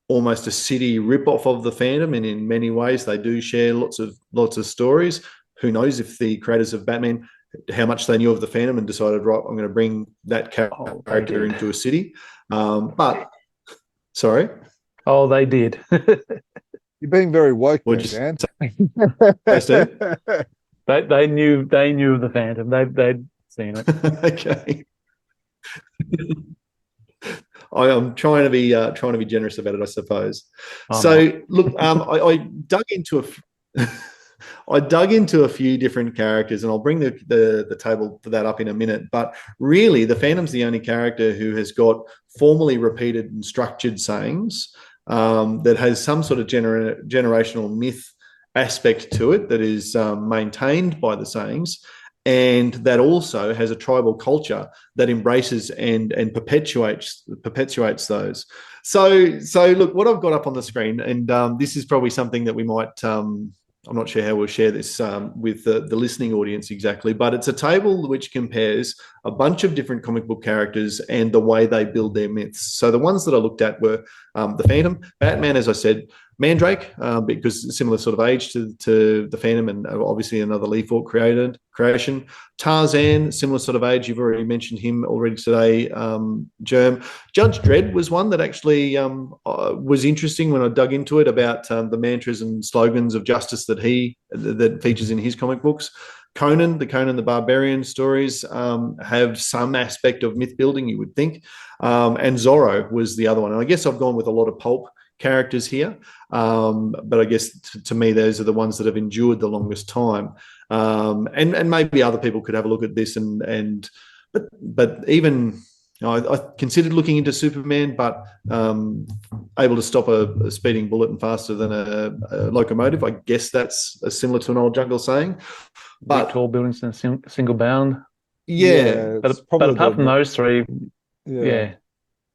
almost a city ripoff of the Phantom, and in many ways they do share lots of stories. Who knows if the creators of Batman, how much they knew of the Phantom and decided, right, I'm going to bring that character into a city. But sorry. Oh, they did. You're being very woke, Dan. They knew of the Phantom. They'd seen it. Okay. I am trying to be generous about it, I suppose. Look, I dug into a few different characters, and I'll bring the table for that up in a minute. But really, the Phantom's the only character who has got formally repeated and structured sayings that has some sort of generational myth aspect to it that is maintained by the sayings, and that also has a tribal culture that embraces and perpetuates those. So look, what I've got up on the screen, and this is probably something that we might. I'm not sure how we'll share this with the listening audience exactly, but it's a table which compares a bunch of different comic book characters and the way they build their myths. So the ones that I looked at were the Phantom, Batman, as I said, Mandrake, because similar sort of age to the Phantom, and obviously another Lee Falk creation. Tarzan, similar sort of age. You've already mentioned him already today. Germ. Judge Dredd was one that actually was interesting when I dug into it, about the mantras and slogans of justice that features in his comic books. Conan the Barbarian stories have some aspect of myth building, you would think. And Zorro was the other one. And I guess I've gone with a lot of pulp characters here, but I guess to me those are the ones that have endured the longest time, and maybe other people could have a look at this but even I considered looking into Superman, but able to stop a speeding bullet and faster than a locomotive. I guess that's similar to an Old Jungle saying, but tall buildings in a single bound. But apart from those three,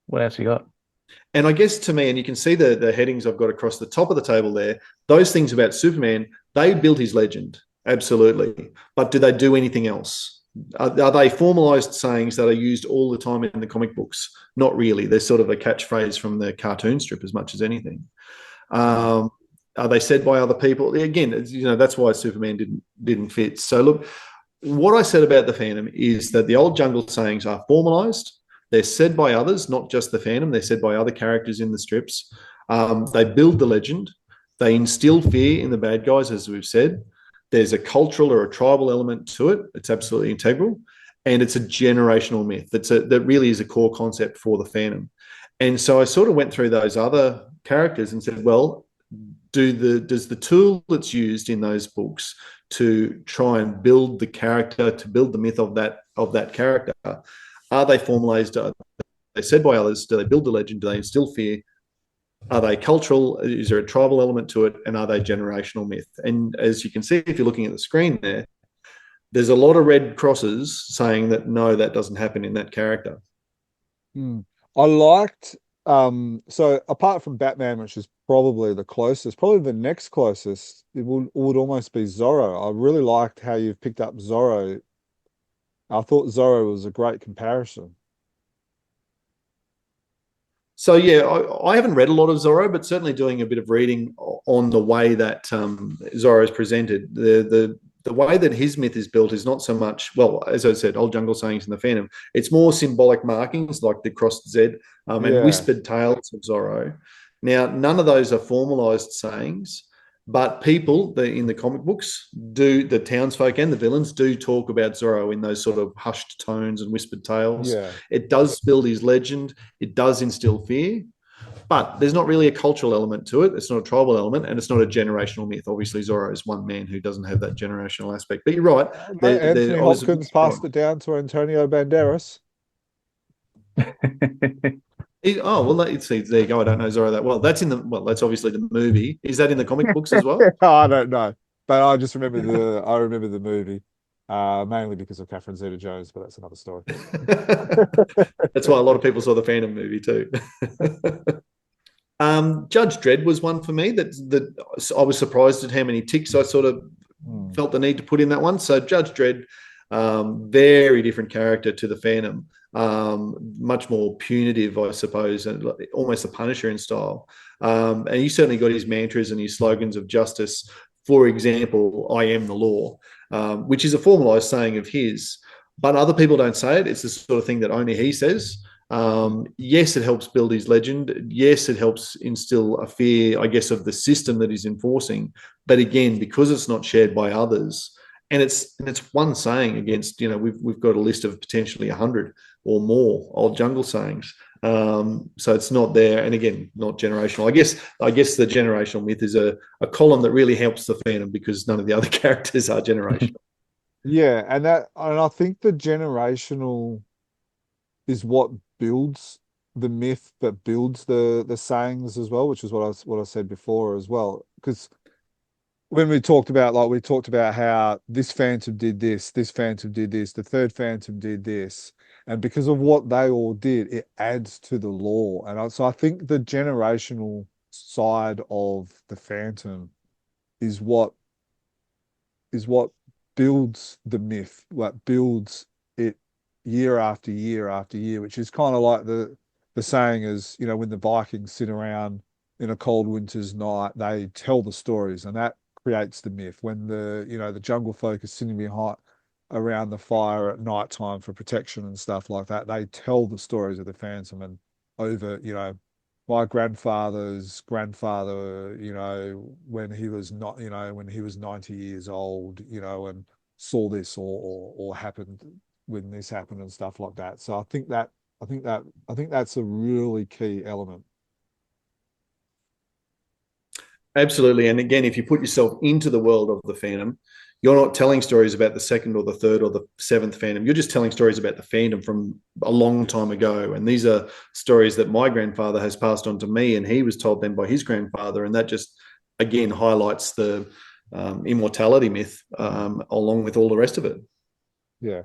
what else you got? And I guess to me, and you can see the headings I've got across the top of the table there, those things about Superman, they built his legend, absolutely. But do they do anything else? Are they formalized sayings that are used all the time in the comic books? Not really. They're sort of a catchphrase from the cartoon strip as much as anything. Are they said by other people? Again, that's why Superman didn't fit. So look, what I said about the Phantom is that the Old Jungle sayings are formalized. They're said by others, not just the Phantom. They're said by other characters in the strips. They build the legend. They instill fear in the bad guys, as we've said. There's a cultural or a tribal element to it. It's absolutely integral. And it's a generational myth. That really is a core concept for the Phantom. And so I sort of went through those other characters and said, well, does the tool that's used in those books to try and build the character, to build the myth of that character, are they formalized? Are they said by others? Do they build the legend? Do they instill fear? Are they cultural? Is there a tribal element to it? And are they generational myth? And as you can see, if you're looking at the screen there's a lot of red crosses saying that no, that doesn't happen in that character. I liked So apart from Batman, which is probably the closest, probably the next closest, it would almost be Zorro. I really liked how you've picked up Zorro. I thought Zorro was a great comparison. So yeah, I haven't read a lot of Zorro, but certainly doing a bit of reading on the way that Zorro is presented. The way that his myth is built is not so much, well, as I said, old jungle sayings in the Phantom. It's more symbolic markings like the crossed Z and Yeah. whispered tales of Zorro. Now, none of those are formalized sayings, but people in the comic books do, the townsfolk and the villains do talk about Zorro in those sort of hushed tones and whispered tales. Yeah. It does build his legend. It does instill fear, but there's not really a cultural element to it. It's not a tribal element, and it's not a generational myth. Obviously, Zorro is one man who doesn't have that generational aspect. But you're right. No, Anthony Hopkins passed it down to Antonio Banderas. Oh well, see, there you go. I don't know Zorro that well. That's obviously the movie. Is that in the comic books as well? I don't know, but I just remember the movie, mainly because of Catherine Zeta-Jones, but that's another story. That's why a lot of people saw the Phantom movie too. Judge Dredd was one for me that I was surprised at how many ticks I sort of felt the need to put in that one. So Judge Dredd, very different character to the Phantom. Much more punitive, I suppose, and almost a Punisher in style. And he certainly got his mantras and his slogans of justice. For example, I am the law, which is a formalized saying of his, but other people don't say it. It's the sort of thing that only he says. Yes, it helps build his legend. Yes, it helps instill a fear, I guess, of the system that he's enforcing. But again, because it's not shared by others, and it's one saying against, we've got a list of potentially 100 or more old jungle sayings. So it's not there, and again, not generational. I guess the generational myth is a column that really helps the Phantom because none of the other characters are generational. Yeah, and I think the generational is what builds the myth, but builds the sayings as well, which is what I said before as well. Because when we talked about how this Phantom did this Phantom did this, the third Phantom did this, and because of what they all did, it adds to the lore. And so I think the generational side of the Phantom is what builds the myth, what builds it year after year after year, which is kind of like the saying is, when the Vikings sit around in a cold winter's night, they tell the stories, and that creates the myth. When the jungle folk are sitting behind around the fire at night time for protection and stuff like that, they tell the stories of the Phantom. And over, my grandfather's grandfather, when he was not, when he was 90 years old, and saw this or happened when this happened and stuff like that. So I think that's a really key element. Absolutely. And again, if you put yourself into the world of the Phantom, you're not telling stories about the second or the third or the seventh Phantom. You're just telling stories about the Phantom from a long time ago. And these are stories that my grandfather has passed on to me, and he was told them by his grandfather. And that just, again, highlights the immortality myth along with all the rest of it. Yeah.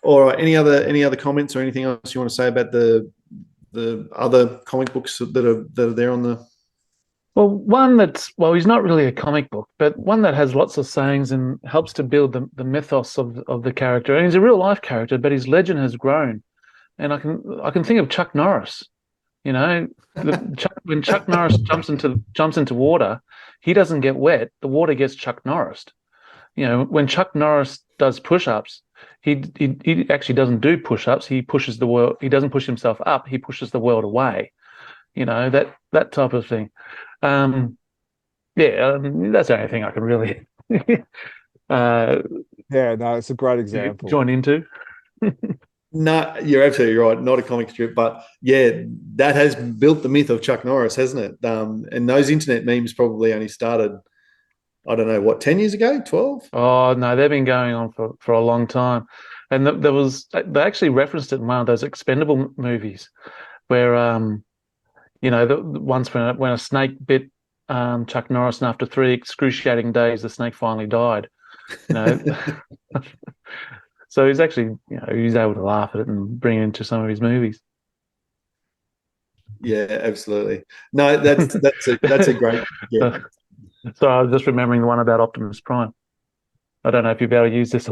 All right. Any other comments or anything else you want to say about the other comic books that are there on the? Well, he's not really a comic book, but one that has lots of sayings and helps to build the mythos of the character. And he's a real life character, but his legend has grown. And I can think of Chuck Norris. When Chuck Norris jumps into water, he doesn't get wet. The water gets Chuck Norris. When Chuck Norris does push-ups, he actually doesn't do push-ups. He pushes the world. He doesn't push himself up. He pushes the world away. That type of thing. That's the only thing I can really. It's a great example. Join into. No, you're absolutely right. Not a comic strip, but yeah, that has built the myth of Chuck Norris, hasn't it? And those internet memes probably only started, I don't know, 10 years ago, 12? Oh, no, they've been going on for a long time. And they actually referenced it in one of those Expendable movies where, once when a snake bit Chuck Norris, and after 3 excruciating days, the snake finally died. So he's actually, he's able to laugh at it and bring it into some of his movies. Yeah, absolutely. No, that's a great. Yeah. So I was just remembering the one about Optimus Prime. I don't know if you'll be able to use this.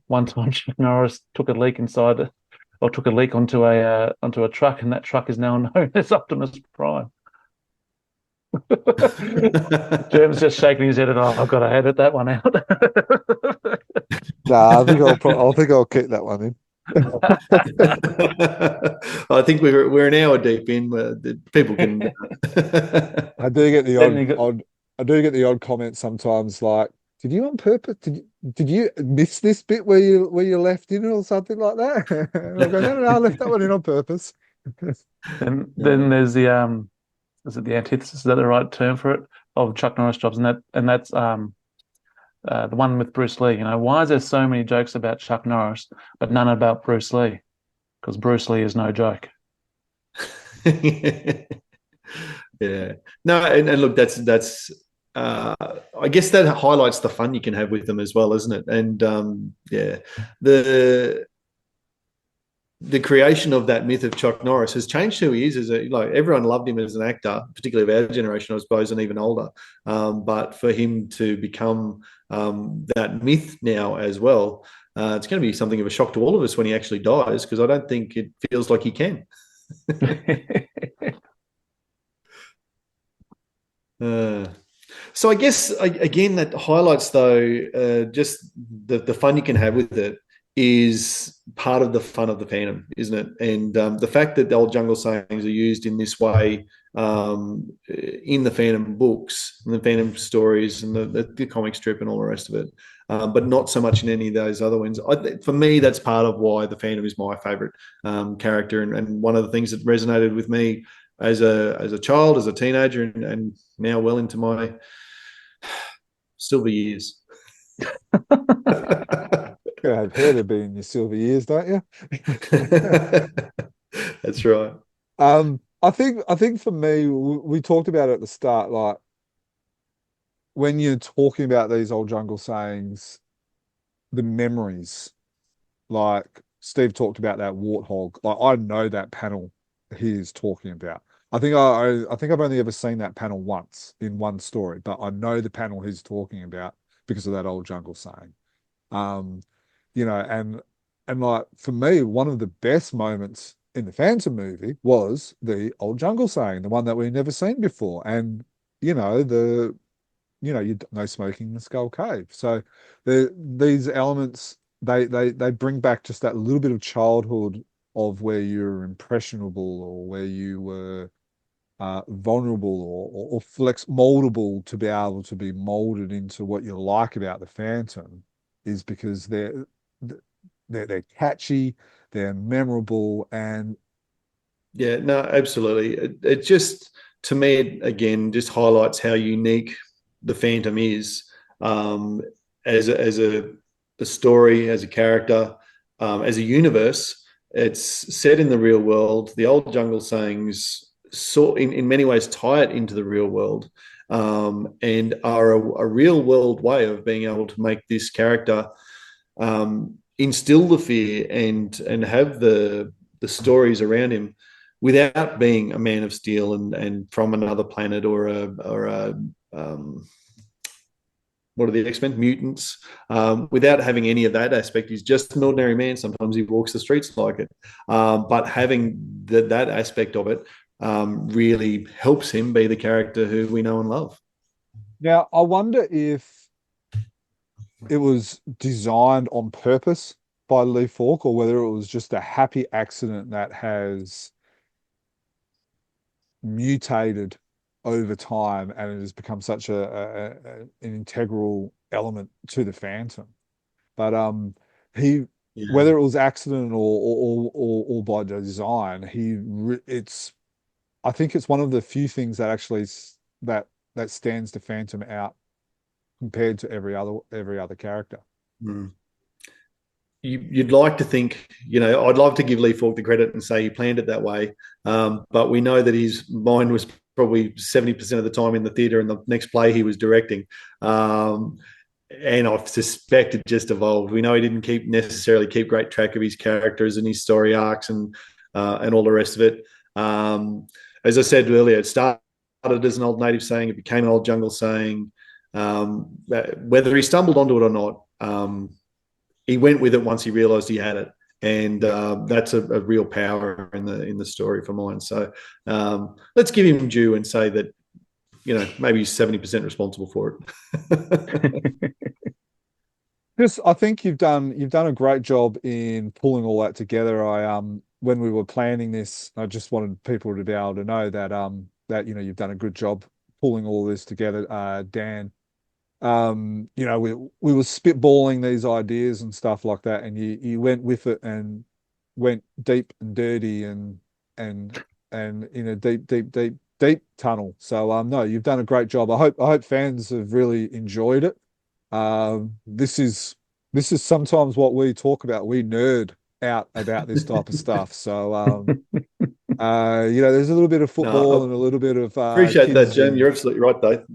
One time Chuck Norris took a leak took a leak onto a truck, and that truck is now known as Optimus Prime. Jim's just shaking his head, and I've got to edit that one out. Nah, I think I'll keep that one in. I think we're an hour deep in. People can. I do get the odd comment sometimes, like, "Did you on purpose? Did you miss this bit where you left in it or something like that?" And I go, no, I left that one in on purpose. And then there's the is it the antithesis? Is that the right term for it? Of Chuck Norris jobs, and that's the one with Bruce Lee. Why is there so many jokes about Chuck Norris but none about Bruce Lee? Because Bruce Lee is no joke. Yeah. No, and look, that's I guess that highlights the fun you can have with them as well, isn't it? And yeah, the creation of that myth of Chuck Norris has changed who he is. Everyone loved him as an actor, particularly of our generation, I suppose, and even older. But for him to become that myth now as well, it's going to be something of a shock to all of us when he actually dies, because I don't think it feels like he can. So I guess, again, that highlights, though, just the fun you can have with it is part of the fun of the fandom, isn't it? And the fact that the old jungle sayings are used in this way in the fandom books and the fandom stories and the comic strip and all the rest of it, but not so much in any of those other ones. For me, that's part of why the fandom is my favorite character, and one of the things that resonated with me as a child, as a teenager, and now well into my silver years. You have hair to be in your silver years, don't you? That's right. I think for me, we talked about it at the start, like when you're talking about these old jungle sayings, the memories, like Steve talked about that warthog. Like, I know that panel he is talking about. I think I've only ever seen that panel once in one story, but I know the panel he's talking about because of that old jungle saying. And like, for me, one of the best moments in the Phantom movie was the old jungle saying, the one that we've never seen before. And, no smoking in the Skull Cave. So these elements, they bring back just that little bit of childhood of where you're impressionable, or where you were vulnerable, or moldable to be able to be molded into what you like about the Phantom, is because they're catchy, they're memorable, and yeah, no, absolutely. It just, to me, it, again, just highlights how unique the Phantom is as a story, as a character, as a universe. It's set in the real world. The old jungle sayings, in many ways, tie it into the real world, and are a real world way of being able to make this character instill the fear and have the stories around him without being a man of steel and from another planet, or a what are the X-Men? Mutants. Without having any of that aspect. He's just an ordinary man. Sometimes he walks the streets like it. But having that aspect of it really helps him be the character who we know and love. Now, I wonder if it was designed on purpose by Lee Falk, or whether it was just a happy accident that has mutated over time and it has become such an integral element to the Phantom. But whether it was accident or by design, I think it's one of the few things that actually that stands the Phantom out compared to every other character. Mm. You'd like to think, I'd love to give Lee Falk the credit and say he planned it that way, but we know that his mind was probably 70% of the time in the theatre and the next play he was directing. and I suspect it just evolved. We know he didn't necessarily keep great track of his characters and his story arcs and all the rest of it. As I said earlier, it started as an old native saying, it became an old jungle saying. Whether he stumbled onto it or not, he went with it once he realised he had it, and that's a real power in the story for mine. So let's give him due and say that, you know, maybe he's 70% responsible for it. I think you've done a great job in pulling all that together. When we were planning this, I just wanted people to be able to know that that, you know, you've done a good job pulling all this together, Dan. You know, we were spitballing these ideas and stuff like that, and you went with it and went deep and dirty and in a deep tunnel. So no, you've done a great job. I hope fans have really enjoyed it. This is sometimes what we talk about. We nerd out about this type of stuff. So you know, there's a little bit of football and a little bit of appreciate that, Jim. You're absolutely right, though.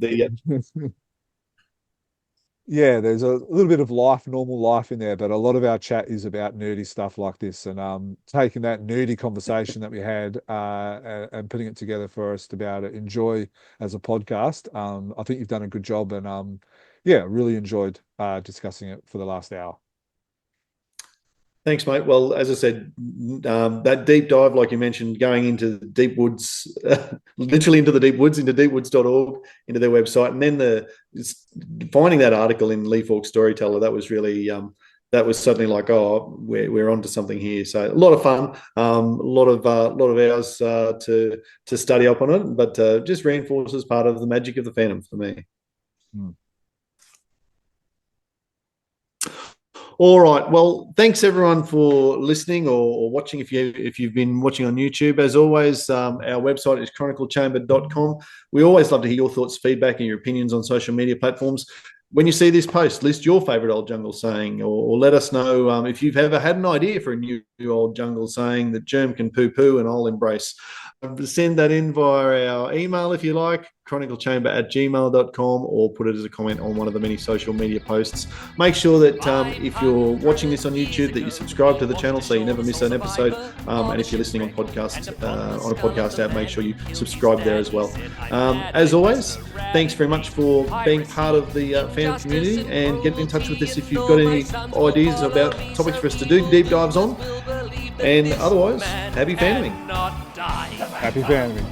Yeah, there's a little bit of normal life in there, but a lot of our chat is about nerdy stuff like this, and taking that nerdy conversation that we had and putting it together for us to be able to enjoy as a podcast. I think you've done a good job, and yeah, really enjoyed discussing it for the last hour. Thanks, mate. Well, as I said, that deep dive, like you mentioned, going into the deep woods, literally into the deep woods, into deepwoods.org, into their website, and then finding that article in Lee Falk Storyteller, that was really, that was suddenly like, oh, we're onto something here. So a lot of fun, a lot of hours to study up on it, but just reinforces part of the magic of the Phantom for me. All right. Well, thanks everyone for listening or watching. If you've been watching on YouTube, as always, our website is chroniclechamber.com. We always love to hear your thoughts, feedback, and your opinions on social media platforms. When you see this post, list your favourite old jungle saying, or let us know if you've ever had an idea for a new old jungle saying that Germ can poo-poo and I'll embrace. Send that in via our email if you like, chroniclechamber@gmail.com, or put it as a comment on one of the many social media posts. Make sure that if you're watching this on YouTube, that you subscribe to the channel so you never miss an episode. And if you're listening on a podcast app, make sure you subscribe there as well. As always, thanks very much for being part of the fan community, and get in touch with us if you've got any ideas about topics for us to do deep dives on. And otherwise, happy fandoming. Happy fandoming.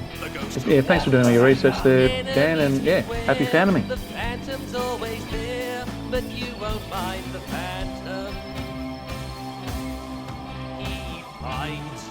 Yeah, thanks for doing all your research there, Dan, and yeah, happy fandoming. The Phantom's always there, but you won't find the Phantom. He fights